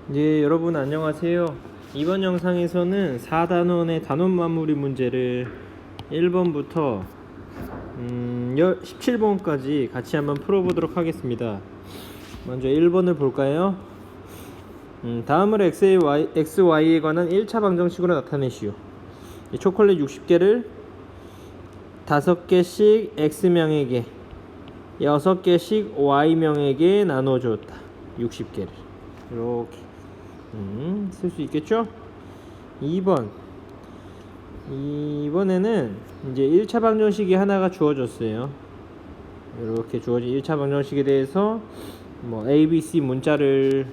네, 여러분 안녕하세요. 이번 영상에서는 4단원의 단원 마무리 문제를 1번부터 17번까지 같이 한번 풀어보도록 하겠습니다. 먼저 1번을 볼까요? 다음을 x, y에 관한 1차 방정식으로 나타내시오. 초콜릿 60개를 5개씩 x명에게 6개씩 y명에게 나눠줬다. 60개를 이렇게 쓸 수 있겠죠? 2번에는 이제 1차 방정식이 하나가 주어졌어요. 이렇게 주어진 1차 방정식에 대해서 A, B, C 문자를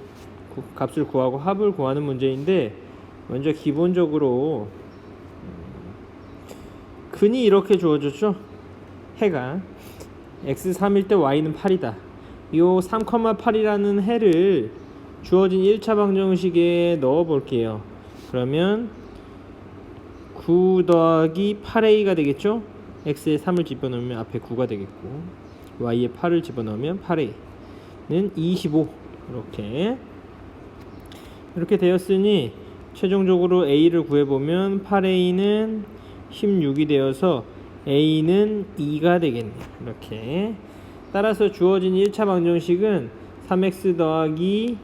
값을 구하고 합을 구하는 문제인데, 먼저 기본적으로 근이 이렇게 주어졌죠. 해가 x 3일 때 y는 8이다. 이 3,8이라는 해를 주어진 1차 방정식에 넣어 볼게요. 그러면 9 더하기 8a가 되겠죠? x에 3을 집어넣으면 앞에 9가 되겠고, y에 8을 집어넣으면 8a는 25. 이렇게 되었으니 최종적으로 a를 구해보면 8a는 16이 되어서 a는 2가 되겠네요. 이렇게 따라서 주어진 1차 방정식은 3x 더하기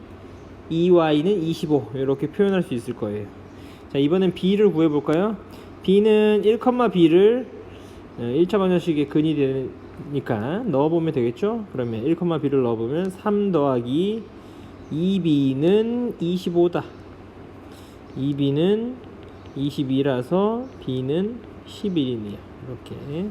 2y는 25 이렇게 표현할 수 있을 거예요. 자, 이번엔 b를 구해볼까요? b는 1,b를 1차 방정식의 근이 되니까 넣어보면 되겠죠? 그러면 1,b를 넣어보면 3 더하기 2b는 25다. 2b는 22라서 b는 11이네요. 이렇게.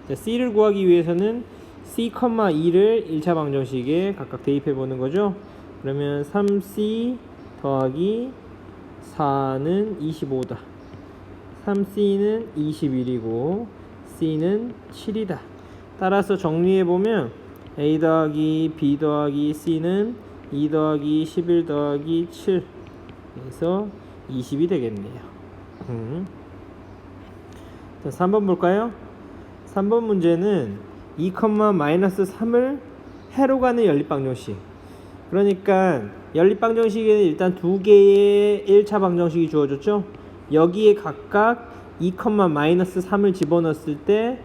자, c를 구하기 위해서는 c,2를 1차 방정식에 각각 대입해 보는 거죠. 그러면 3c 더하기 4는 25다. 3c는 21이고 c는 7이다. 따라서 정리해 보면 a 더하기 b 더하기 c는 2 더하기 11 더하기 7 그래서 20이 되겠네요. 자, 3번 볼까요? 3번 문제는 2,-3을 해로 가는 연립방정식. 그러니까 연립방정식에는 일단 두 개의 1차 방정식이 주어졌죠. 여기에 각각 2,-3을 집어넣었을 때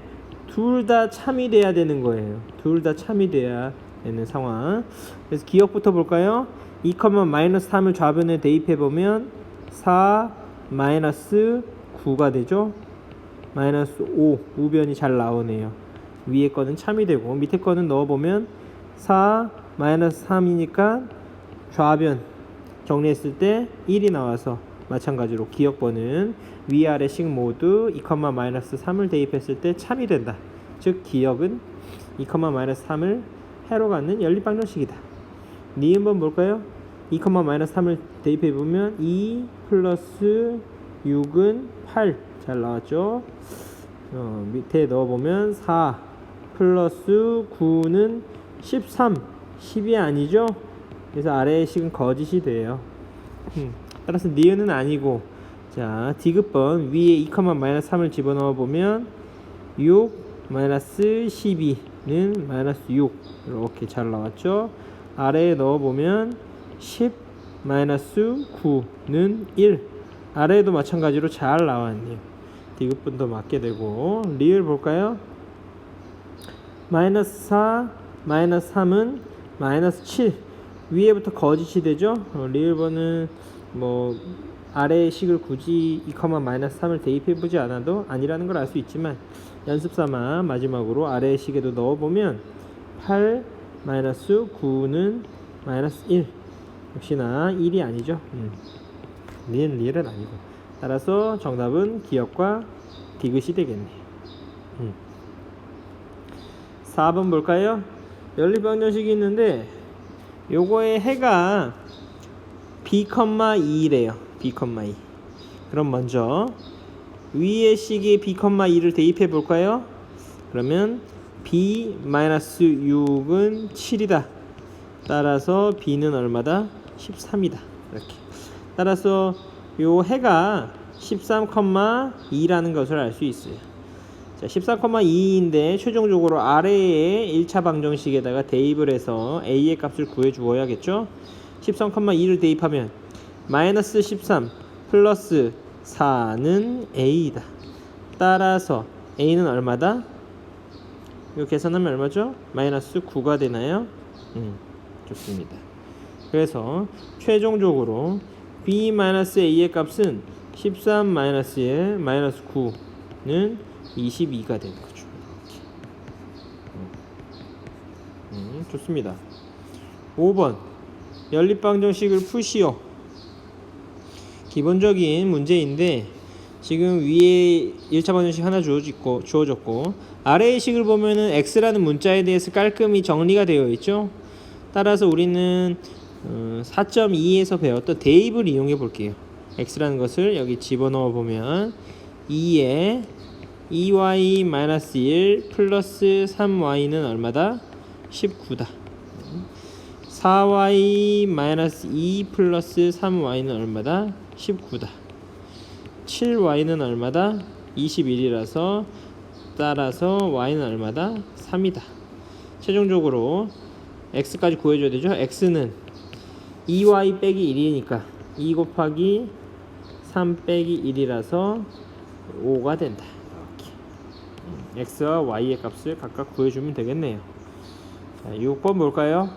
둘 다 참이 돼야 되는 거예요. 둘 다 참이 돼야 되는 상황. 그래서 기억부터 볼까요? 2,-3을 좌변에 대입해보면 4 -9가 되죠. -5 우변이 잘 나오네요. 위에 거는 참이 되고 밑에 거는 넣어보면 4 -3이니까 좌변 정리했을 때 1이 나와서 마찬가지로 기억번은 위아래식 모두 2,-3을 대입했을 때 참이 된다. 즉 기억은 2,-3을 해로 갖는 연립방정식이다. 니은번 볼까요? 2,-3을 대입해보면 2 플러스 6은 8 잘 나왔죠. 밑에 넣어보면 4 플러스 9는 13 10이 아니죠. 그래서 아래의 식은 거짓이 돼요. 따라서 니은은 아니고, 자 디귿번 위에 2,-3을 집어넣어 보면 6 12는 -6 이렇게 잘 나왔죠. 아래에 넣어보면 10 -9는 1 아래에도 마찬가지로 잘 나왔네요. 디귿번도 맞게 되고, 리을 볼까요? -4 -3은 -7 위에부터 거짓이 되죠. 리을번은 아래의 식을 굳이 2,-3을 대입해보지 않아도 아니라는 걸 알 수 있지만 연습삼아 마지막으로 아래의 식에도 넣어보면 8 -9는 -1 역시나 1이 아니죠. 리을은 아니고, 따라서 정답은 기억과 디귿이 되겠네. 4번 볼까요? 연립방정식이 있는데 요거의 해가 b,2래요. b,2. 그럼 먼저 위의 식에 b,2를 대입해 볼까요? 그러면 b-6은 7이다. 따라서 b는 얼마다? 13이다. 이렇게. 따라서 요 해가 13,2라는 것을 알 수 있어요. 자, 14,2인데 최종적으로 아래의 1차 방정식에다가 대입을 해서 a의 값을 구해 주어야겠죠. 13,2를 대입하면 마이너스 13 플러스 4는 a이다. 따라서 a는 얼마다? 이거 계산하면 얼마죠? 마이너스 9가 되나요? 좋습니다. 그래서 최종적으로 b-a의 값은 13-의 마이너스 9는 22가 되는 거죠. 좋습니다. 5번 연립방정식을 푸시오. 기본적인 문제인데 지금 위에 1차 방정식 하나 주어졌고 아래의 식을 보면은 x라는 문자에 대해서 깔끔히 정리가 되어 있죠. 따라서 우리는 4.2에서 배웠던 대입을 이용해 볼게요. x라는 것을 여기 집어넣어 보면 2에 2y-1 플러스 3y는 얼마다? 19다. 4y-2 플러스 3y는 얼마다? 19다. 7y는 얼마다? 21이라서 따라서 y는 얼마다? 3이다. 최종적으로 x까지 구해줘야 되죠. x는 2y 빼기 1이니까 2 곱하기 3 빼기 1이라서 5가 된다. 이렇게. x와 y의 값을 각각 구해주면 되겠네요. 자, 6번 볼까요?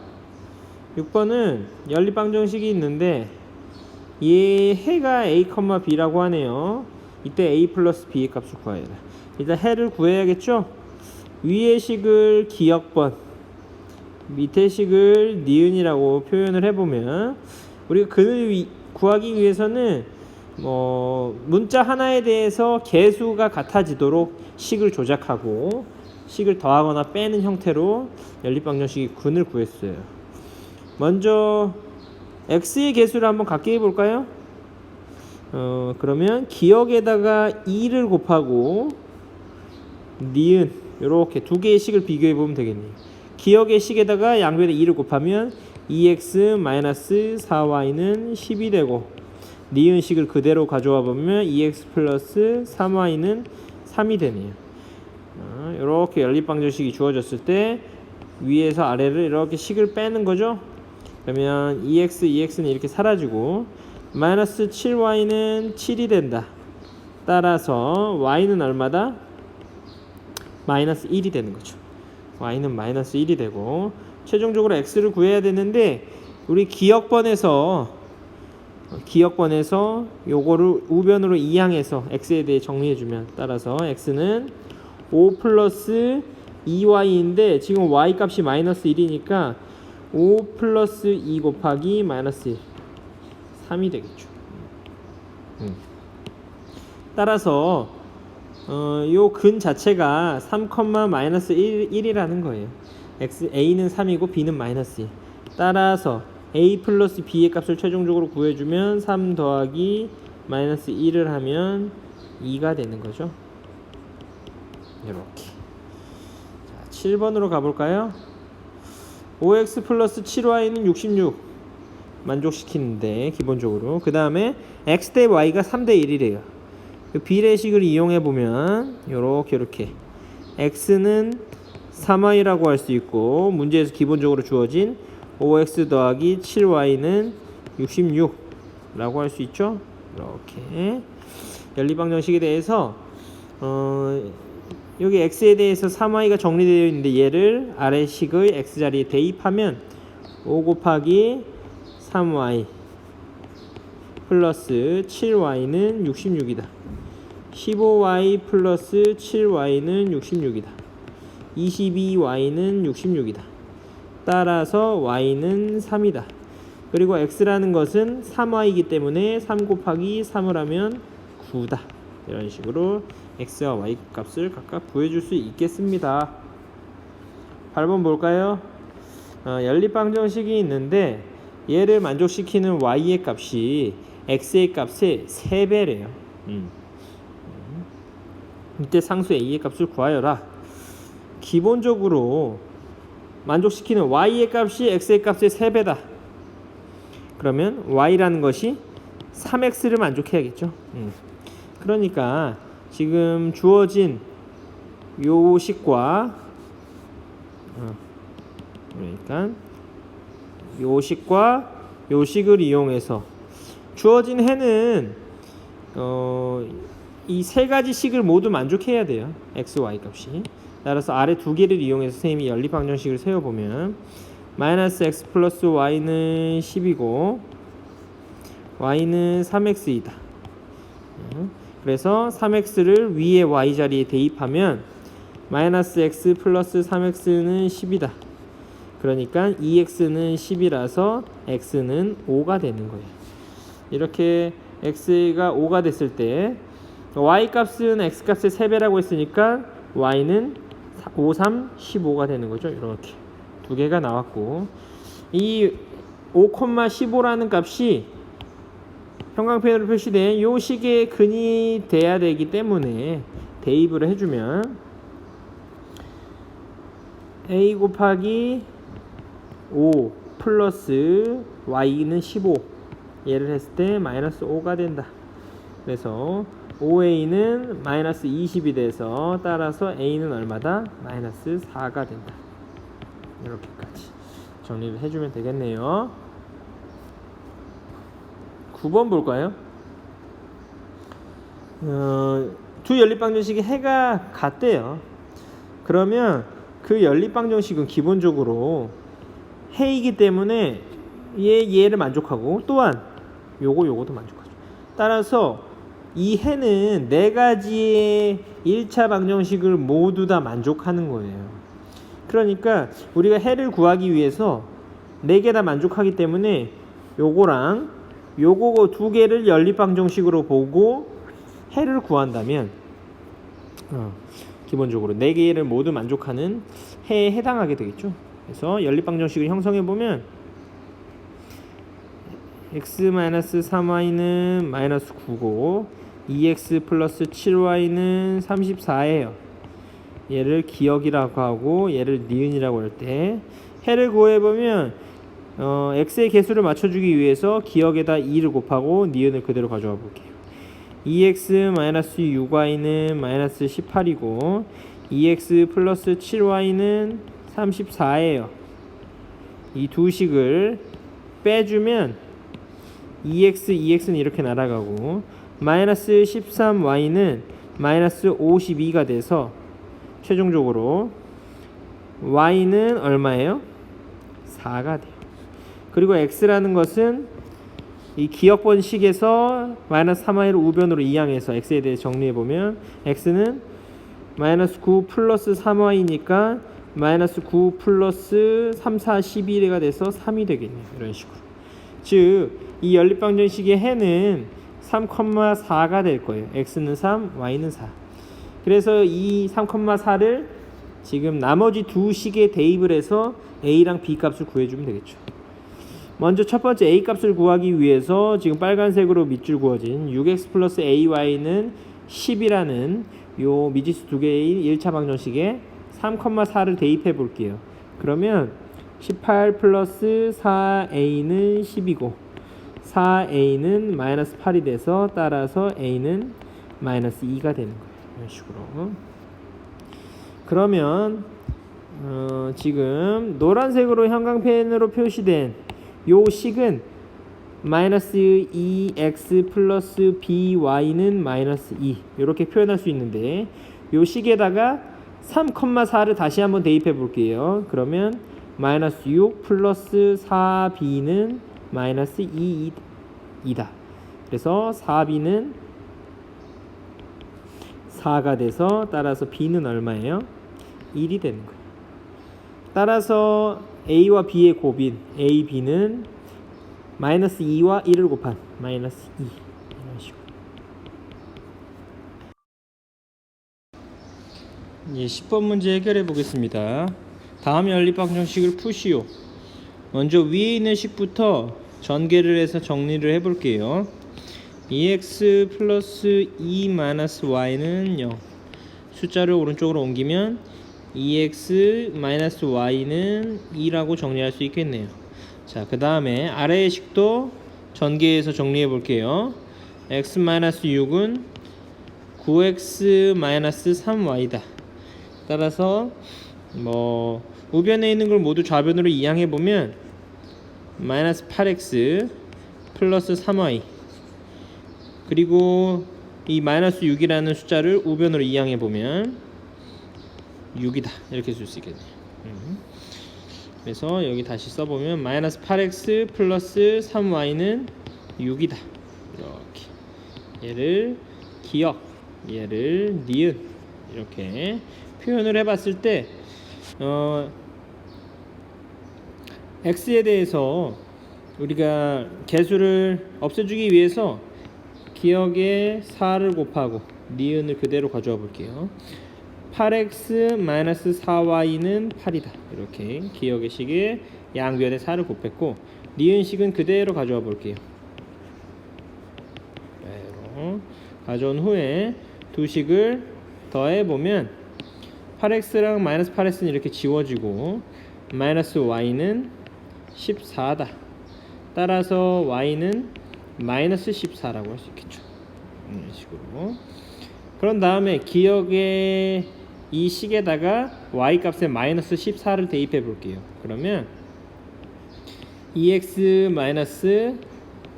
6번은 연립방정식이 있는데 얘 해가 a, b라고 하네요. 이때 a 플러스 b의 값을 구해야 돼. 일단 해를 구해야겠죠? 위의 식을 기역번, 밑의 식을 니은이라고 표현을 해보면 우리가 근을 구하기 위해서는 문자 하나에 대해서 개수가 같아지도록 식을 조작하고 식을 더하거나 빼는 형태로 연립방정식의 근을 구했어요. 먼저 x의 개수를 한번 같게 해볼까요? 그러면 기역에다가 2를 곱하고 니은 이렇게 두 개의 식을 비교해 보면 되겠네요. 기역의 식에다가 양변에 2를 곱하면 2x-4y는 10이 되고 니은 식을 그대로 가져와 보면 2x 플러스 3y는 3이 되네요. 이렇게 연립방정식이 주어졌을 때 위에서 아래를 이렇게 식을 빼는 거죠. 그러면 2x는 이렇게 사라지고 마이너스 7y는 7이 된다. 따라서 y는 얼마다? 마이너스 1이 되는 거죠. y는 마이너스 1이 되고 최종적으로 x를 구해야 되는데 우리 기역번에서 요거를 우변으로 이항해서 x에 대해 정리해주면 따라서 x는 5 플러스 2y인데 지금 y 값이 마이너스 1이니까 5 플러스 2 곱하기 마이너스 1 3이 되겠죠. 따라서 요 근 자체가 3, 마이너스 1이라는 거예요. a는 3이고 b는 마이너스 1. 따라서 a 플러스 b의 값을 최종적으로 구해주면 3 더하기 마이너스 1을 하면 2가 되는 거죠. 이렇게. 자, 7번으로 가볼까요? 5x 플러스 7y는 66 만족시키는데 기본적으로 그 다음에 x 대 y가 3대 1이래요. 비례식을 이용해 보면 이렇게 x는 3y라고 할 수 있고 문제에서 기본적으로 주어진 5x 더하기 7y는 66라고 할 수 있죠. 이렇게 연립방정식에 대해서 여기 x에 대해서 3y가 정리되어 있는데 얘를 아래 식의 x자리에 대입하면 5 곱하기 3y 플러스 7y는 66이다. 15y 플러스 7y는 66이다. 22y는 66이다. 따라서 y는 3이다. 그리고 x라는 것은 3y이기 때문에 3 곱하기 3을 하면 9다. 이런 식으로 x와 y 값을 각각 구해줄 수 있겠습니다. 8번 볼까요? 연립방정식이 있는데 얘를 만족시키는 y의 값이 x의 값의 3배래요. 이때 상수 a의 값을 구하여라. 기본적으로 만족시키는 y의 값이 x의 값의 3배다. 그러면 y라는 것이 3x를 만족해야겠죠. 그러니까 지금 주어진 요 식과 그러니까 요 식과 요 식을 이용해서 주어진 해는 이 세 가지 식을 모두 만족해야 돼요. x, y 값이. 따라서 아래 두 개를 이용해서 선생님이 연립방정식을 세워보면 마이너스 x 플러스 y는 10이고 y는 3x이다. 그래서 3x를 위에 y 자리에 대입하면 마이너스 x 플러스 3x는 10이다. 그러니까 2x는 10이라서 x는 5가 되는 거예요. 이렇게 x가 5가 됐을 때 y 값은 x 값의 3배라고 했으니까 y는 5, 3, 15가 되는 거죠. 이렇게 두 개가 나왔고 이 5,15라는 값이 형광펜으로 표시된 이 식의 근이 돼야 되기 때문에 대입을 해주면 a 곱하기 5 플러스 y는 15 얘를 했을 때 마이너스 5가 된다. 그래서 5a는 마이너스 20이 돼서 따라서 a는 얼마다? 마이너스 4가 된다. 이렇게까지 정리를 해주면 되겠네요. 9번 볼까요? 두 연립방정식의 해가 같대요. 그러면 그 연립방정식은 기본적으로 해이기 때문에 얘를 만족하고 또한 요거도 만족하죠. 따라서 이 해는 네 가지의 1차 방정식을 모두 다 만족하는 거예요. 그러니까 우리가 해를 구하기 위해서 네 개 다 만족하기 때문에 요거랑 요거 두 개를 연립방정식으로 보고 해를 구한다면 기본적으로 네 개를 모두 만족하는 해에 해당하게 되겠죠. 그래서 연립방정식을 형성해 보면 x-3y는 마이너스 9고 2x 플러스 7y는 34예요. 얘를 기억이라고 하고 얘를 니은이라고 할 때 해를 구해보면 x의 개수를 맞춰주기 위해서 기억에다 2를 곱하고 니은을 그대로 가져와 볼게요. 2x 마이너스 6y는 마이너스 18이고 2x 플러스 7y는 34예요. 이 두 식을 빼주면 2x는 이렇게 날아가고 마이너스 13y는 마이너스 52가 돼서 최종적으로 y는 얼마예요? 4가 돼요. 그리고 x라는 것은 이 기억번식에서 마이너스 3y를 우변으로 이항해서 x에 대해 정리해보면 x는 마이너스 9 플러스 3y니까 마이너스 9 플러스 3, 4, 11가 돼서 3이 되겠네요. 이런 식으로. 즉 이 연립방정식의 해는 3,4가 될 거예요. x는 3, y는 4. 그래서 이 3,4를 지금 나머지 두 식에 대입을 해서 a랑 b 값을 구해주면 되겠죠. 먼저 첫 번째 a 값을 구하기 위해서 지금 빨간색으로 밑줄 그어진 6x 플러스 ay는 10이라는 요 미지수 두 개의 1차 방정식에 3,4를 대입해 볼게요. 그러면 18 플러스 4a는 10이고 4a는 마이너스 8이 돼서 따라서 a는 마이너스 2가 되는 거예요. 이런 식으로. 그러면 지금 노란색으로 형광펜으로 표시된 요 식은 마이너스 2x 플러스 by는 마이너스 2 이렇게 표현할 수 있는데 요 식에다가 3,4를 다시 한번 대입해 볼게요. 그러면 마이너스 6 플러스 4b는 마이너스 2이다. 그래서 4b는 4가 돼서 따라서 b는 얼마예요? 1이 되는 거예요. 따라서 a와 b의 곱인 a, b는 마이너스 2와 1을 곱한 마이너스 2 이런 식으로. 이제 10번 문제 해결해 보겠습니다. 다음 연립방정식을 푸시오. 먼저 위에 있는 식부터 전개를 해서 정리를 해 볼게요. 2x 플러스 2 마이너스 y는 0. 숫자를 오른쪽으로 옮기면 2x 마이너스 y는 2라고 정리할 수 있겠네요. 자, 그 다음에 아래의 식도 전개해서 정리해 볼게요. x 마이너스 6은 9x 마이너스 3y다. 따라서 우변에 있는 걸 모두 좌변으로 이항해 보면 마이너스 8x 플러스 3y 그리고 이 마이너스 6이라는 숫자를 우변으로 이항해 보면 6이다 이렇게 쓸 수 있겠네요. 그래서 여기 다시 써보면 마이너스 8x 플러스 3y는 6이다 이렇게 얘를 기억 얘를 니은 이렇게 표현을 해봤을 때 x에 대해서 우리가 개수를 없애주기 위해서 기억에 4를 곱하고 니은을 그대로 가져와 볼게요. 8x 4y는 8이다 이렇게 기억의 식에 양변에 4를 곱했고 니은식은 그대로 가져와 볼게요. 그대로 가져온 후에 두 식을 더해 보면 8x랑 마이너스 8x는 이렇게 지워지고 마이너스 y는 14다. 따라서 y는 마이너스 14라고 할 수 있겠죠. 이런 식으로. 그런 다음에 기억의 이 식에다가 y 값에 마이너스 14를 대입해 볼게요. 그러면 2x 마이너스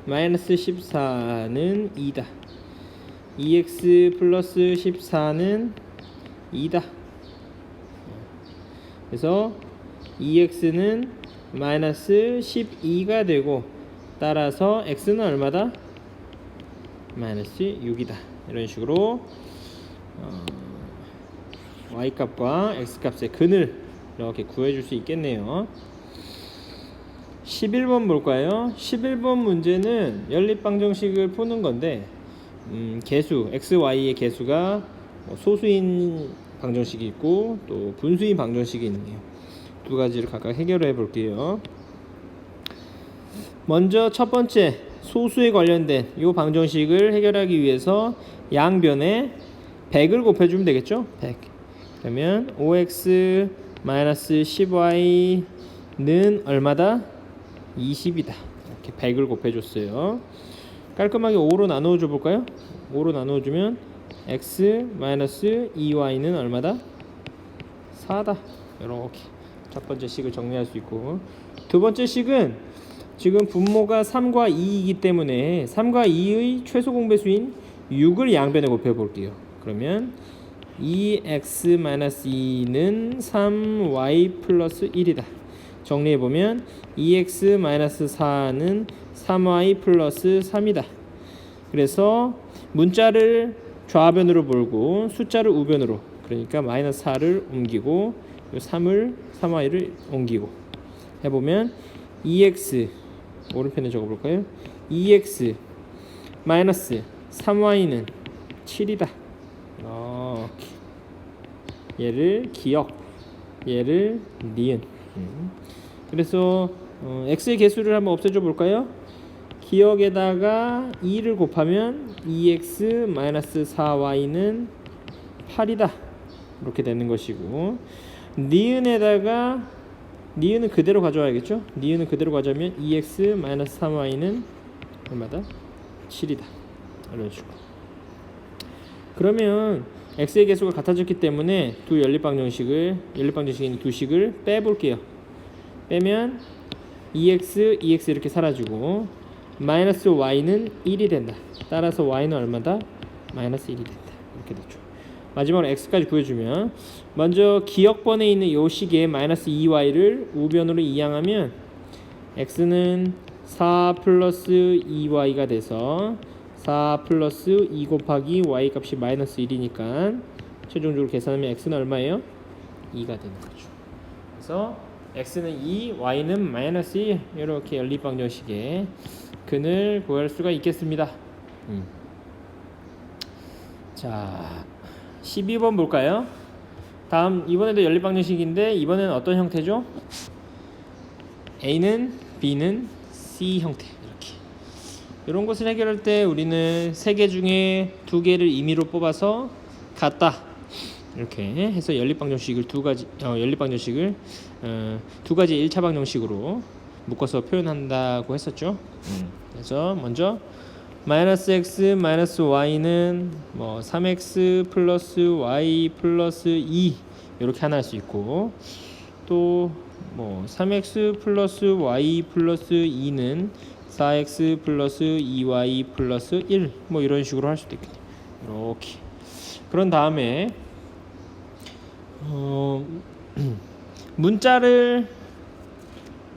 14는 2다. 2x 플러스 14는 2다. 그래서 2x는 마이너스 12가 되고 따라서 x는 얼마다? 마이너스 6이다. 이런 식으로 y값과 x값의 근을 이렇게 구해줄 수 있겠네요. 11번 볼까요? 11번 문제는 연립방정식을 푸는 건데 개수 x, y의 개수가 소수인 방정식이 있고 또 분수인 방정식이 있네요. 두 가지를 각각 해결해 볼게요. 먼저 첫 번째 소수에 관련된 이 방정식을 해결하기 위해서 양변에 100을 곱해주면 되겠죠? 100. 그러면 5x 10y는 얼마다? 20이다. 이렇게 100을 곱해줬어요. 깔끔하게 5로 나누어 볼까요? 5로 나누어 주면 x 2y는 얼마다? 4다. 이렇게 첫 번째 식을 정리할 수 있고 두 번째 식은 지금 분모가 3과 2이기 때문에 3과 2의 최소 공배수인 6을 양변에 곱해 볼게요. 그러면 2x-2는 3y 플러스 1이다. 정리해보면 2x-4는 3y 플러스 3이다. 그래서 문자를 좌변으로 몰고 숫자를 우변으로 그러니까 마이너스 4를 옮기고 3y를 옮기고 해보면 2x 오른편에 적어볼까요? 2x 마이너스 3y는 7이다. 이렇게 얘를 기억 얘를 니은 그래서 x의 개수를 한번 없애줘 볼까요? 기억에다가 2를 곱하면 2x-4y는 8이다 이렇게 되는 것이고 니은에다가 니은은 그대로 가져와야겠죠? 니은은 그대로 가져오면 2x-3y는 얼마다? 7이다 이런 식으로. 그러면 x의 개수가 같아졌기 때문에 두 연립방정식인 두 식을 빼볼게요. 빼면 2x 이렇게 사라지고 마이너스 y는 1이 된다. 따라서 y는 얼마다? 마이너스 1이 된다. 이렇게 되죠. 마지막으로 x까지 구해주면 먼저 기억번에 있는 이 식의 마이너스 2y를 우변으로 이항하면 x는 4 플러스 2y가 돼서 4 플러스 2 곱하기 y 값이 마이너스 1이니까 최종적으로 계산하면 x는 얼마예요? 2가 되는 거죠. 그래서 x는 2, y는 마이너스 1 이렇게 연립방정식의 근을 구할 수가 있겠습니다. 자 12번 볼까요? 다음 이번에도 연립방정식인데 이번에는 어떤 형태죠? A는 B는 C 형태 이렇게 이런 것을 해결할 때 우리는 세 개 중에 두 개를 임의로 뽑아서 같다 이렇게 해서 연립방정식을 두 가지 연립방정식을 두 가지 1차 방정식으로 묶어서 표현한다고 했었죠. 그래서 먼저 마이너스 x 마이너스 y는 뭐 3x 플러스 y 플러스 2 이렇게 하나 할 수 있고 또 뭐 3x 플러스 y 플러스 2는 4x 플러스 2y 플러스 1 뭐 이런 식으로 할 수도 있겠네요. 이렇게. 그런 다음에 문자를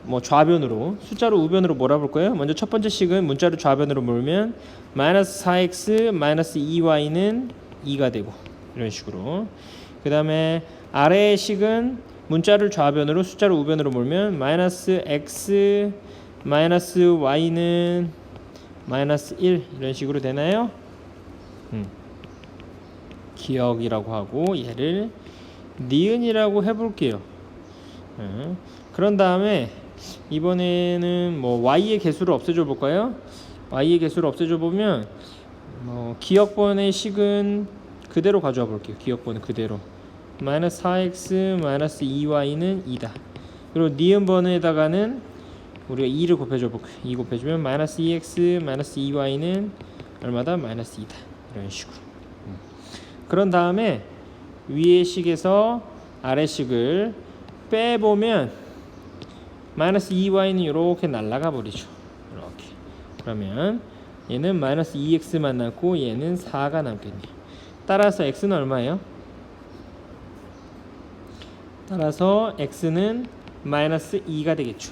뭐 좌변으로 숫자로 우변으로 몰아볼 거예요. 먼저 첫 번째 식은 문자를 좌변으로 몰면 마이너스 4x 마이너스 2y는 2가 되고 이런 식으로. 그 다음에 아래의 식은 문자를 좌변으로 숫자를 우변으로 몰면 마이너스 x 마이너스 y는 마이너스 1 이런 식으로 되나요? 기억이라고 하고 얘를 니은이라고 해볼게요. 그런 다음에 이번에는 뭐 y의 개수를 없애줘 볼까요? y의 개수를 없애줘 보면 기억번의 식은 그대로 가져와 볼게요. 기억번은 그대로 마이너스 4x 마이너스 2y는 2다. 그리고 니은번에다가는 우리가 2를 곱해줘 볼게요. 2 곱해주면 마이너스 2x 마이너스 2y는 얼마다? 마이너스 2다. 이런 식으로. 그런 다음에 위의 식에서 아래 식을 빼보면 마이너스 2y는 이렇게 날아가 버리죠. 이렇게. 그러면 얘는 마이너스 2x만 남고 얘는 4가 남겠네요. 따라서 x는 얼마예요? 따라서 x는 마이너스 2가 되겠죠.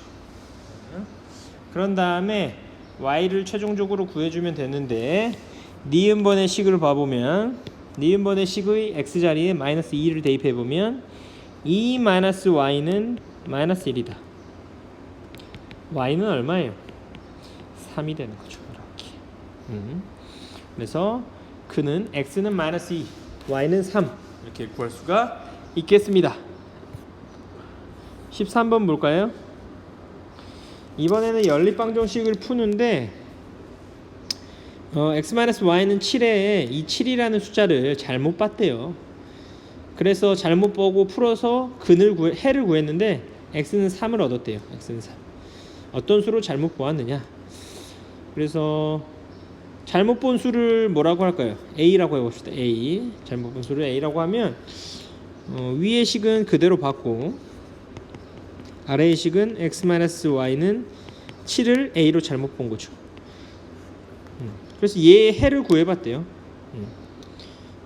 그런 다음에 y를 최종적으로 구해주면 되는데 니은번의 식을 봐보면 니은번의 식의 x자리에 마이너스 2를 대입해보면 2 마이너스 y는 마이너스 1이다. y는 얼마예요? 3이 되는 거죠. 이렇게. 그래서 그는 x는 마이너스 2 y는 3 이렇게 구할 수가 있겠습니다. 13번 볼까요? 이번에는 연립방정식을 푸는데 x-y는 7에 이 7이라는 숫자를 잘못 봤대요. 그래서 잘못 보고 풀어서 해를 구했는데 x는 3을 얻었대요. x는 3. 어떤 수로 잘못 보았느냐? 그래서 잘못 본 수를 뭐라고 할까요? a라고 해봅시다. a. 잘못 본 수를 a라고 하면 위의 식은 그대로 봤고 아래의 식은 x-y는 7을 a로 잘못 본 거죠. 그래서 얘 해를 구해봤대요.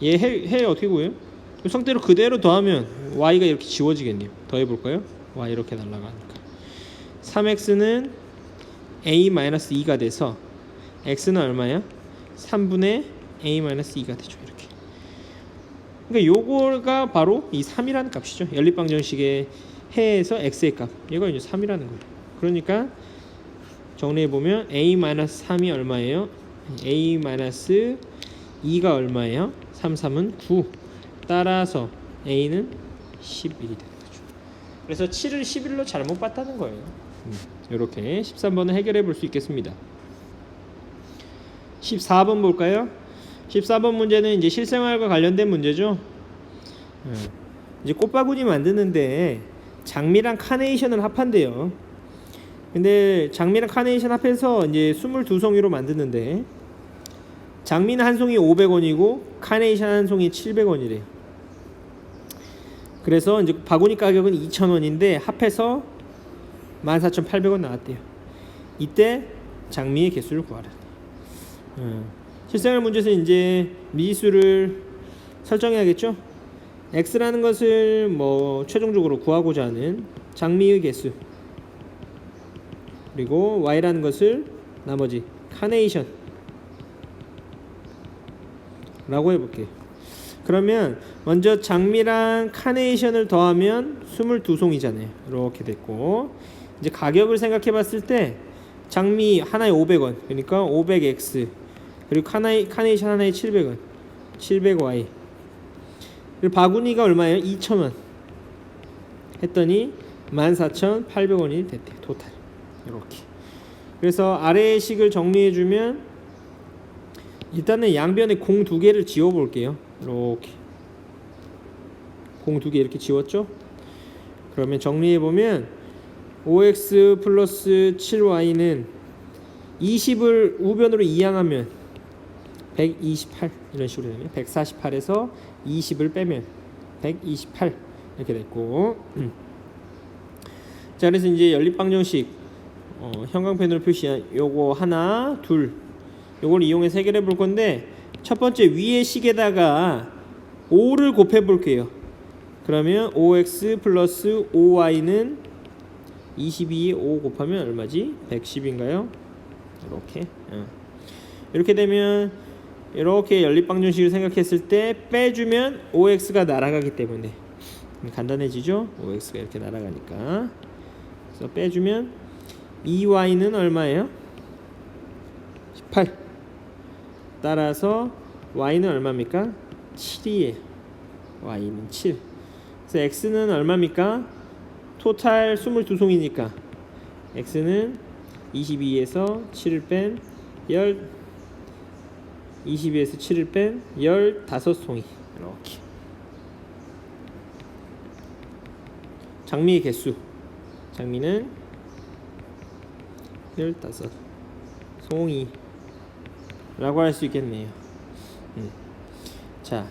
얘 해 어떻게 구해요? 이 상태로 그대로 더하면 y가 이렇게 지워지겠네요. 더해볼까요? y 이렇게 날아가니까 3x는 a-2가 돼서 x는 얼마예요? 3분의 a-2가 되죠. 이렇게. 그러니까 요거가 바로 이 3이라는 값이죠. 연립방정식의 해에서 x의 값. 얘가 이제 3이라는 거예요. 그러니까 정리해보면 a-3이 얼마예요? a-2가 얼마예요? 3, 3은 9. 따라서 a는 11이 되는 거죠. 그래서 7을 11로 잘못 봤다는 거예요. 이렇게 13번을 해결해 볼 수 있겠습니다. 14번 볼까요? 14번 문제는 이제 실생활과 관련된 문제죠. 이제 꽃바구니 만드는데 장미랑 카네이션을 합한대요. 근데 장미랑 카네이션 합해서 이제 22송이로 만드는데 장미는 한 송이 500원이고 카네이션 한 송이 700원이래요. 그래서 이제 바구니 가격은 2,000원인데 합해서 14,800원 나왔대요. 이때 장미의 개수를 구하라. 실생활 문제에서 이제 미지수를 설정해야겠죠. x라는 것을 뭐 최종적으로 구하고자 하는 장미의 개수, 그리고 y라는 것을 나머지 카네이션 라고 해볼게요. 그러면 먼저 장미랑 카네이션을 더하면 22송이잖아요. 이렇게 됐고, 이제 가격을 생각해 봤을 때 장미 하나에 500원, 그러니까 500x, 그리고 카네이션 하나에 700원, 700y. 그리고 바구니가 얼마예요? 2,000원 했더니 14,800원이 됐대요. 토탈. 이렇게. 그래서 아래의 식을 정리해 주면 일단은 양변에 공 2개를 지워 볼게요. 이렇게 공 2개 이렇게 지웠죠? 그러면 정리해 보면 5x 플러스 7y는 20을 우변으로 이항하면 128 이런 식으로 되면 148에서 20을 빼면 128 이렇게 됐고, 자, 그래서 이제 연립방정식 형광펜으로 표시한 요거 하나, 둘, 요걸 이용해서 해결해 볼 건데, 첫 번째 위의 식에다가 5를 곱해 볼게요. 그러면 5x 플러스 5y는 22에 5 곱하면 얼마지? 110인가요? 이렇게. 이렇게 되면 이렇게 연립방정식을 생각했을 때 빼주면 5x가 날아가기 때문에 간단해지죠? 5x가 이렇게 날아가니까. 그래서 빼주면 2y는 얼마예요? 18. 따라서 y는 얼마입니까? 7이에요. y는 7. 그래서 x는 얼마입니까? 토탈 22송이니까 x는 22에서 7을 뺀 22에서 7을 뺀 15송이. 이렇게. 장미의 개수. 장미는 15송이 라고 할 수 있겠네요. 자,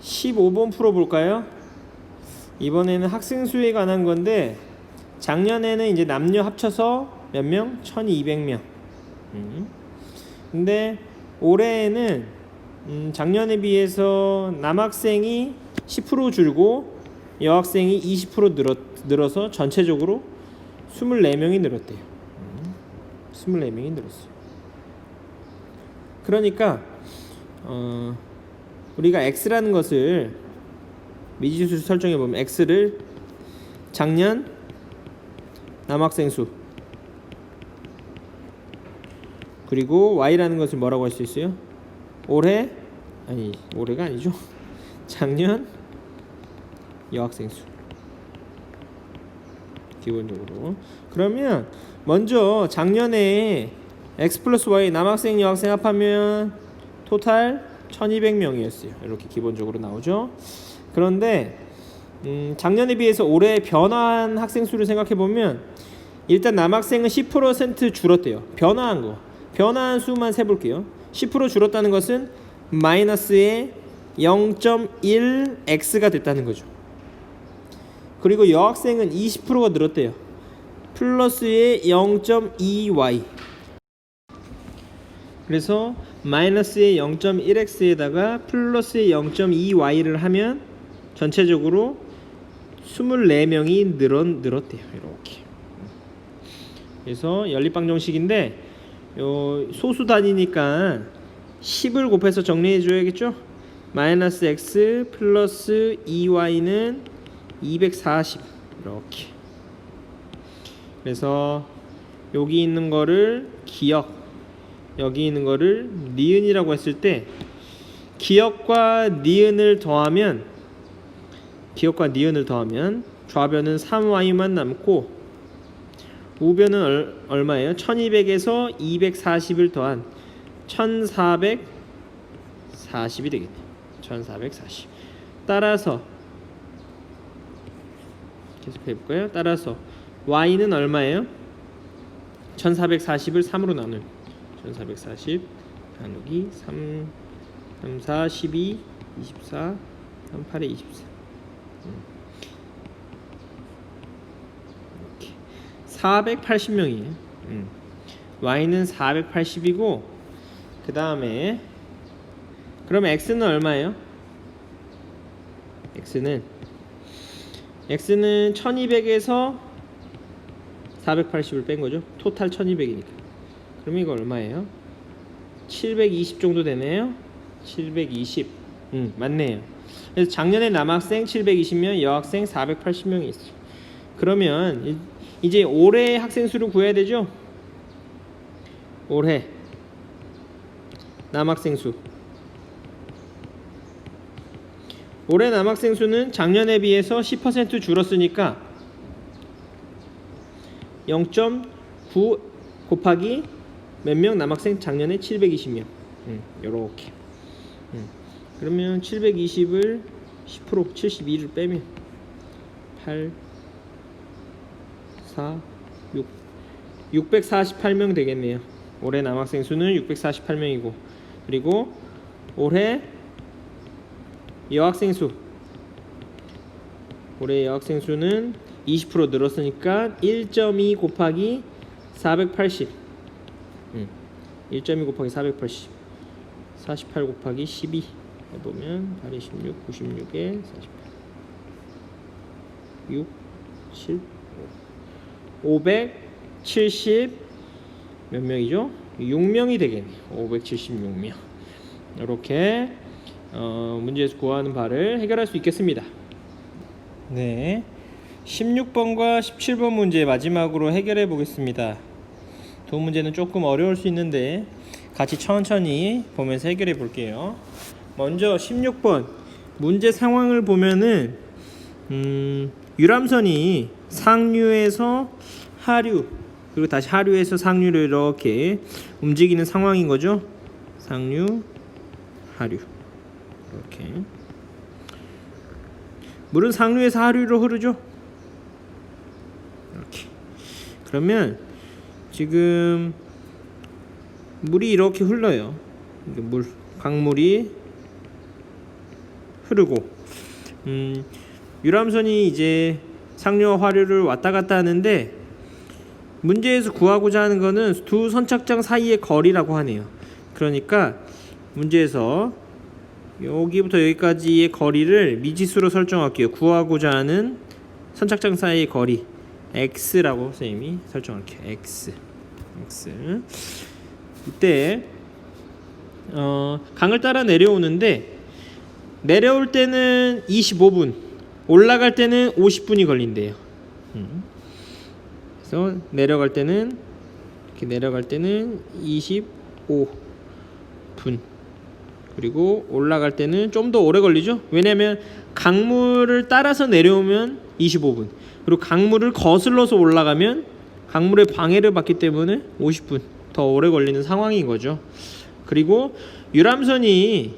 15번 풀어볼까요? 이번에는 학생 수에 관한 건데, 작년에는 이제 남녀 합쳐서 몇 명? 1200명. 근데 올해에는 작년에 비해서 남학생이 10% 줄고 여학생이 20% 늘어서 전체적으로 24명이 늘었대요. 24명이 늘었어요. 그러니까 우리가 x라는 것을 미지수 설정해 보면 x를 작년 남학생 수 그리고 y라는 것을 뭐라고 할 수 있어요? 올해가 아니죠. 작년 여학생 수. 기본적으로. 그러면 먼저 작년에 x 플러스 y 남학생 여학생 합하면 토탈 1200명이었어요. 이렇게 기본적으로 나오죠. 그런데 작년에 비해서 올해 변화한 학생 수를 생각해 보면 일단 남학생은 10% 줄었대요. 변화한 수만 세볼게요. 10% 줄었다는 것은 마이너스의 0.1x가 됐다는 거죠. 그리고 여학생은 20%가 늘었대요. 플러스의 0.2y. 그래서 마이너스의 0.1x에다가 플러스의 0.2y를 하면 전체적으로 24명이 늘었대요. 이렇게. 그래서 연립방정식인데 소수 단위니까 10을 곱해서 정리해 줘야겠죠? 마이너스 x 플러스 2y는 240. 이렇게. 그래서 여기 있는 거를 기억, 여기 있는 거를 니은이라고 했을 때 기억과 니은을 더하면 좌변은 3y만 남고 우변은 얼마예요? 1200에서 240을 더한 1440이 되겠네요. 1440. 따라서 계속 해볼까요? 따라서 y는 얼마예요? 1440을 3으로 나누면 1440 나누기 3, 4, 12, 24, 3, 8에 24. 이렇게 480명이에요. y는 480이고 그 다음에 그럼 x는 얼마예요? x는 1200에서 480을 뺀 거죠. 토탈 1200이니까. 그럼 이거 얼마예요? 720 정도 되네요. 720. 맞네요. 그래서 작년에 남학생 720명, 여학생 480명이 있어요. 그러면 이제 올해 학생 수를 구해야 되죠? 올해 남학생 수. 올해 남학생 수는 작년에 비해서 10% 줄었으니까 0.9 곱하기 몇 명? 남학생 작년에 720명. 요렇게. 그러면 720을 10% 72를 빼면 8 4 6 648명 되겠네요. 올해 남학생 수는 648명이고 그리고 올해 여학생 수. 올해 여학생 수는 20% 늘었으니까 1.2 곱하기 480. 1.2 곱하기 480. 48 곱하기 12 해보면 8, 26, 96에 48. 6, 7, 570 몇 명이죠? 6명이 되겠네요. 576명. 이렇게 문제에서 구하는 바를 해결할 수 있겠습니다. 네, 16번과 17번 문제 마지막으로 해결해 보겠습니다. 두 문제는 조금 어려울 수 있는데 같이 천천히 보면서 해결해 볼게요. 먼저 16번 문제 상황을 보면은 유람선이 상류에서 하류 그리고 다시 하류에서 상류로 이렇게 움직이는 상황인 거죠. 상류, 하류 이렇게. 물은 상류에서 하류로 흐르죠. 이렇게. 그러면 지금 물이 이렇게 흘러요. 강물이 흐르고 유람선이 이제 상류와 하류를 왔다 갔다 하는데 문제에서 구하고자 하는 거는 두 선착장 사이의 거리라고 하네요. 그러니까 문제에서 여기부터 여기까지의 거리를 미지수로 설정할게요. 구하고자 하는 선착장 사이의 거리 x라고 선생님이 설정할게요. x. 이때 강을 따라 내려오는데 내려올 때는 25분, 올라갈 때는 50분이 걸린대요. 그래서 내려갈 때는 25분, 그리고 올라갈 때는 좀 더 오래 걸리죠. 왜냐하면 강물을 따라서 내려오면 25분, 그리고 강물을 거슬러서 올라가면 강물의 방해를 받기 때문에 50분 더 오래 걸리는 상황인 거죠. 그리고 유람선이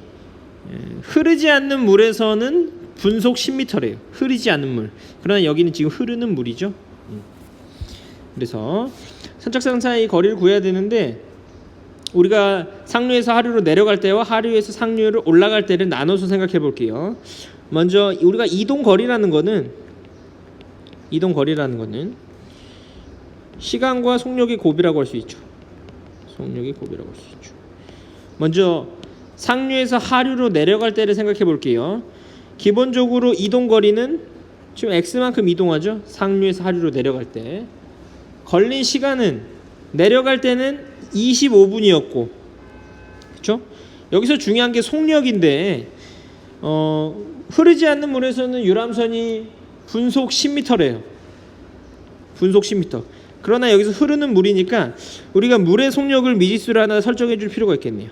흐르지 않는 물에서는 분속 10m래요. 흐르지 않는 물. 그러나 여기는 지금 흐르는 물이죠. 그래서 선착장 사이 거리를 구해야 되는데 우리가 상류에서 하류로 내려갈 때와 하류에서 상류로 올라갈 때를 나눠서 생각해 볼게요. 먼저 우리가 이동 거리라는 거는 시간과 속력의 곱이라고 할 수 있죠. 먼저 상류에서 하류로 내려갈 때를 생각해 볼게요. 기본적으로 이동 거리는 지금 x만큼 이동하죠. 상류에서 하류로 내려갈 때 걸린 시간은 내려갈 때는 25분이었고, 그렇죠? 여기서 중요한 게 속력인데 흐르지 않는 물에서는 유람선이 분속 10m래요. 분속 10m. 그러나 여기서 흐르는 물이니까 우리가 물의 속력을 미지수로 하나 설정해 줄 필요가 있겠네요.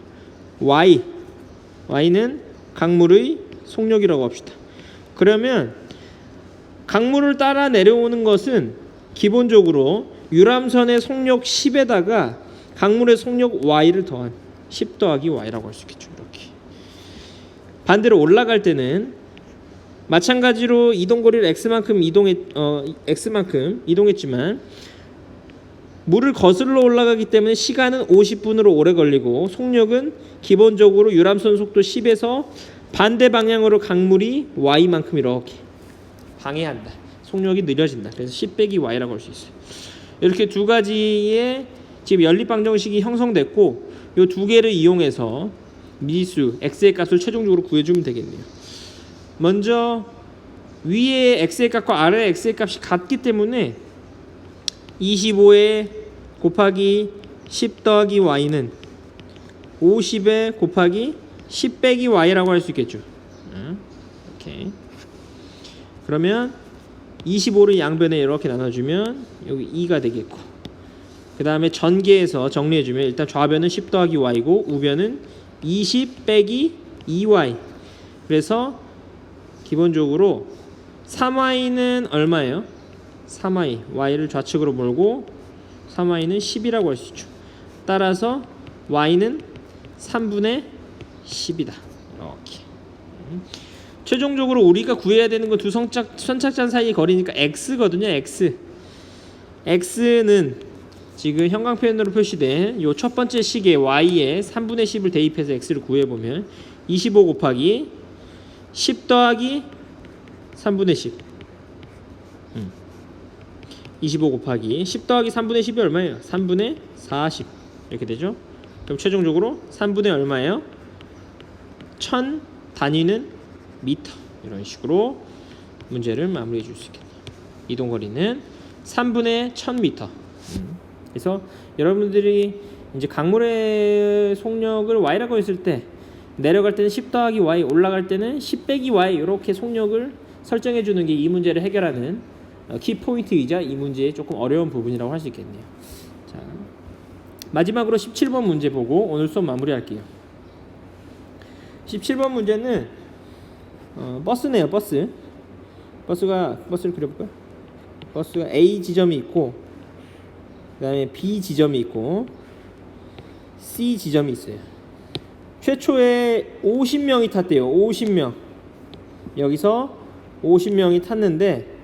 y는 강물의 속력이라고 합시다. 그러면 강물을 따라 내려오는 것은 기본적으로 유람선의 속력 10에다가 강물의 속력 y를 더한 10 더하기 y라고 할 수 있겠죠. 이렇게. 반대로 올라갈 때는 마찬가지로 이동거리를 x만큼 이동했지만 물을 거슬러 올라가기 때문에 시간은 50분으로 오래 걸리고 속력은 기본적으로 유람선 속도 10에서 반대 방향으로 강물이 y만큼 이렇게 방해한다. 속력이 느려진다. 그래서 10 빼기 y라고 할 수 있어요. 이렇게 두 가지의 지금 연립 방정식이 형성됐고 이 두 개를 이용해서 미지수 x의 값을 최종적으로 구해주면 되겠네요. 먼저 위에 x의 값과 아래 x의 값이 같기 때문에 25에 곱하기 10 더하기 y는 50에 곱하기 10 빼기 y라고 할 수 있겠죠. 이렇게. 그러면 25를 양변에 이렇게 나눠주면 여기 2가 되겠고, 그 다음에 전개해서 정리해주면 일단 좌변은 10 더하기 y고 우변은 20 빼기 2y. 그래서 기본적으로 3y는 얼마예요? 3y, y를 좌측으로 몰고 3y는 10이라고 할 수 있죠. 따라서 y는 3분의 10이다. 이렇게. 최종적으로 우리가 구해야 되는 건 두 선착장 사이의 거리니까 x거든요. x는 지금 형광펜으로 표시된 요 첫 번째 식에 y에 3분의 10을 대입해서 x를 구해보면 25 곱하기 10 더하기 3분의 10 25 곱하기 10 더하기 3분의 10이 얼마예요? 3분의 40 이렇게 되죠. 그럼 최종적으로 3분의 얼마예요? 1000 단위는 미터. 이런 식으로 문제를 마무리해 줄 수 있겠네요. 이동거리는 3분의 1000m. 그래서 여러분들이 이제 강물의 속력을 y라고 했을 때 내려갈 때는 10 더하기 y, 올라갈 때는 10 빼기 y 이렇게 속력을 설정해 주는 게 이 문제를 해결하는 키포인트이자 이 문제의 조금 어려운 부분이라고 할 수 있겠네요. 자, 마지막으로 17번 문제 보고 오늘 수업 마무리할게요. 17번 문제는 버스네요. 버스를 그려볼까요? 버스가 A 지점이 있고 그 다음에 B 지점이 있고 C 지점이 있어요. 최초에 50명이 탔대요. 50명. 여기서 50명이 탔는데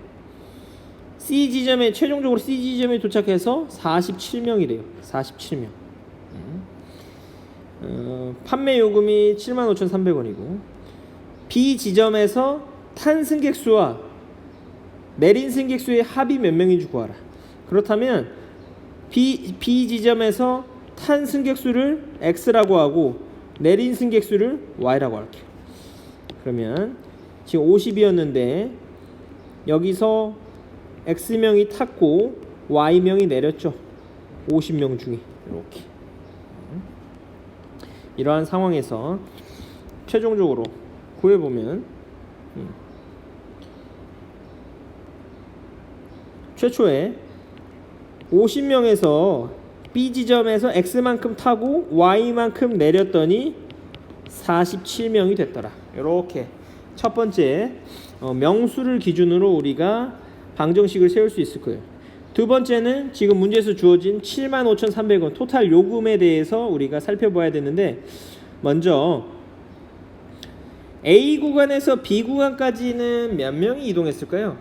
C 지점에 최종적으로 C 지점에 도착해서 47명이래요. 47명. 판매 요금이 75,300원이고 B 지점에서 탄 승객 수와 내린 승객 수의 합이 몇 명인지 구하라. 그렇다면 B 지점에서 탄 승객 수를 X라고 하고 내린 승객 수를 Y라고 할게요. 그러면 지금 50이었는데 여기서 X명이 탔고 Y명이 내렸죠. 50명 중에 이렇게. 이러한 상황에서 최종적으로 구해보면 최초에 50명에서 B 지점에서 X만큼 타고 Y만큼 내렸더니 47명이 됐더라. 이렇게 첫 번째 명수를 기준으로 우리가 방정식을 세울 수 있을 거예요. 두 번째는 지금 문제에서 주어진 75,300원 토탈 요금에 대해서 우리가 살펴봐야 되는데 먼저 A 구간에서 B 구간까지는 몇 명이 이동했을까요?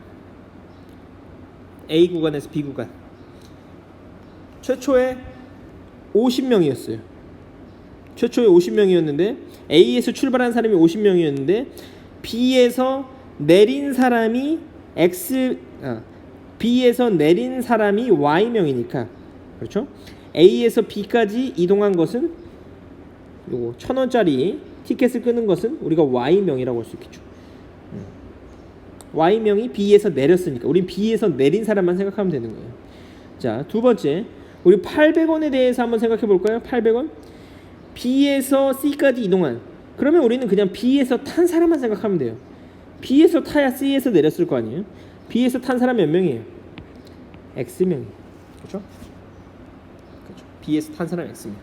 A 구간에서 B 구간 최초에 50명이었어요. 최초에 50명이었는데 A에서 출발한 사람이 50명이었는데 B에서 내린 사람이 B에서 내린 사람이 Y명이니까 그렇죠? A에서 B까지 이동한 것은 요거 1,000원짜리 티켓을 끄는 것은 우리가 Y명이라고 할 수 있겠죠. Y명이 B에서 내렸으니까 우린 B에서 내린 사람만 생각하면 되는 거예요. 자, 두 번째 우리 800원에 대해서 한번 생각해 볼까요? 800원 B에서 C까지 이동한 그러면 우리는 그냥 B에서 탄 사람만 생각하면 돼요. B에서 타야 C에서 내렸을 거 아니에요. B에서 탄 사람 몇 명이에요? X명이에요. 그렇죠? 그렇죠. B에서 탄 사람 X명.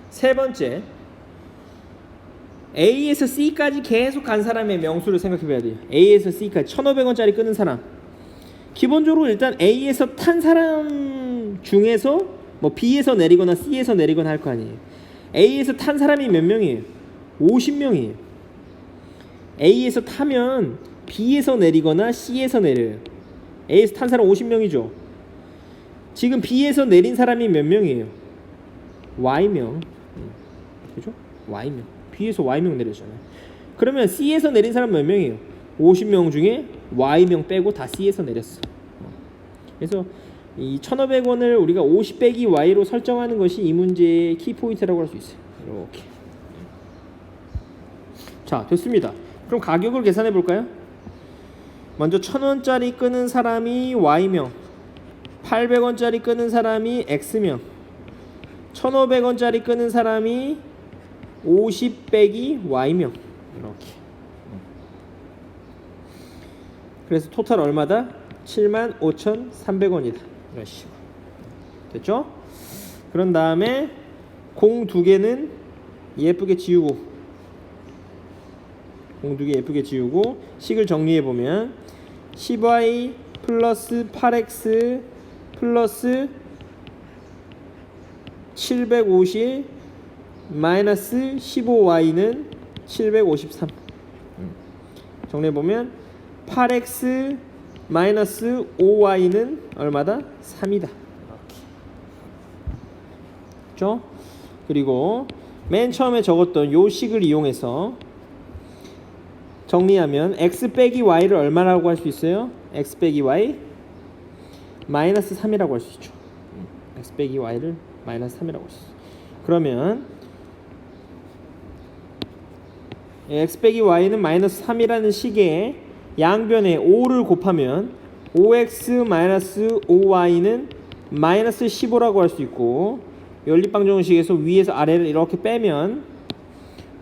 세 번째 A에서 C까지 계속 간 사람의 명수를 생각해 봐야 돼요. A에서 C까지 1,500원짜리 끄는 사람. 기본적으로 일단 A에서 탄 사람 중에서 뭐 B에서 내리거나 C에서 내리거나 할 거 아니에요. A에서 탄 사람이 몇 명이에요? 50명이에요. A에서 타면 B에서 내리거나 C에서 내려요. A에서 탄 사람 50명이죠. 지금 B에서 내린 사람이 몇 명이에요? Y명. 그죠? Y명. B에서 Y명 내렸잖아요. 그러면 C에서 내린 사람 몇 명이에요? 50명 중에 Y명 빼고 다 C에서 내렸어. 그래서 이 1,500원을 우리가 50 빼기 Y로 설정하는 것이 이 문제의 키포인트라고 할 수 있어요. 이렇게. 자, 됐습니다. 그럼 가격을 계산해 볼까요? 먼저 1,000원짜리 끄는 사람이 Y명, 800원짜리 끄는 사람이 X명, 1,500원짜리 끄는 사람이 50 빼기 Y명. 이렇게. 그래서 토탈 얼마다? 75,300원이다. 이런 식으로. 됐죠? 그런 다음에 공 두 개는 예쁘게 지우고 식을 정리해보면 10y 플러스 8x 플러스 750 마이너스 15y는 753. 정리해보면 8x 마이너스 5y는 얼마다? 3이다. 그렇죠? 그리고 맨 처음에 적었던 요 식을 이용해서 정리하면 x 빼기 y를 얼마라고 할 수 있어요? x 빼기 y 마이너스 3이라고 할 수 있죠. x 빼기 y를 마이너스 3이라고 할 수 있어요. 그러면 x 빼기 y는 마이너스 3이라는 식의 양변에 5를 곱하면 5x 마이너스 5y는 마이너스 15라고 할 수 있고, 연립방정식에서 위에서 아래를 이렇게 빼면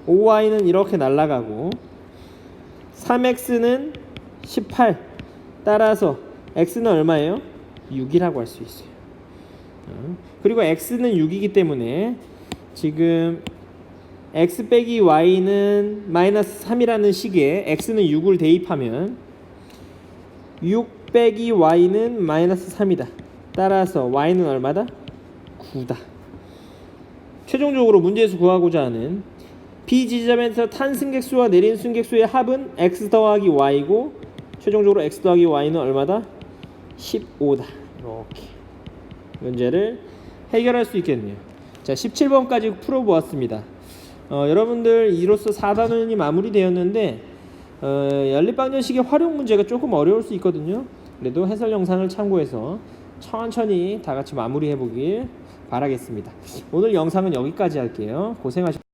5y는 이렇게 날아가고 3x는 18, 따라서 x는 얼마예요? 6이라고 할 수 있어요. 그리고 x는 6이기 때문에 지금 x 빼기 y는 마이너스 3이라는 식에 x는 6을 대입하면 6 빼기 y는 마이너스 3이다. 따라서 y는 얼마다? 9다. 최종적으로 문제에서 구하고자 하는 B 지점에서 탄 승객수와 내린 승객수의 합은 x 더하기 y고, 최종적으로 x 더하기 y는 얼마다? 15다. 이렇게 문제를 해결할 수 있겠네요. 자, 17번까지 풀어보았습니다. 여러분들 이로써 4단원이 마무리되었는데 연립방정식의 활용 문제가 조금 어려울 수 있거든요. 그래도 해설 영상을 참고해서 천천히 다 같이 마무리해 보길 바라겠습니다. 오늘 영상은 여기까지 할게요. 고생하셨습니다.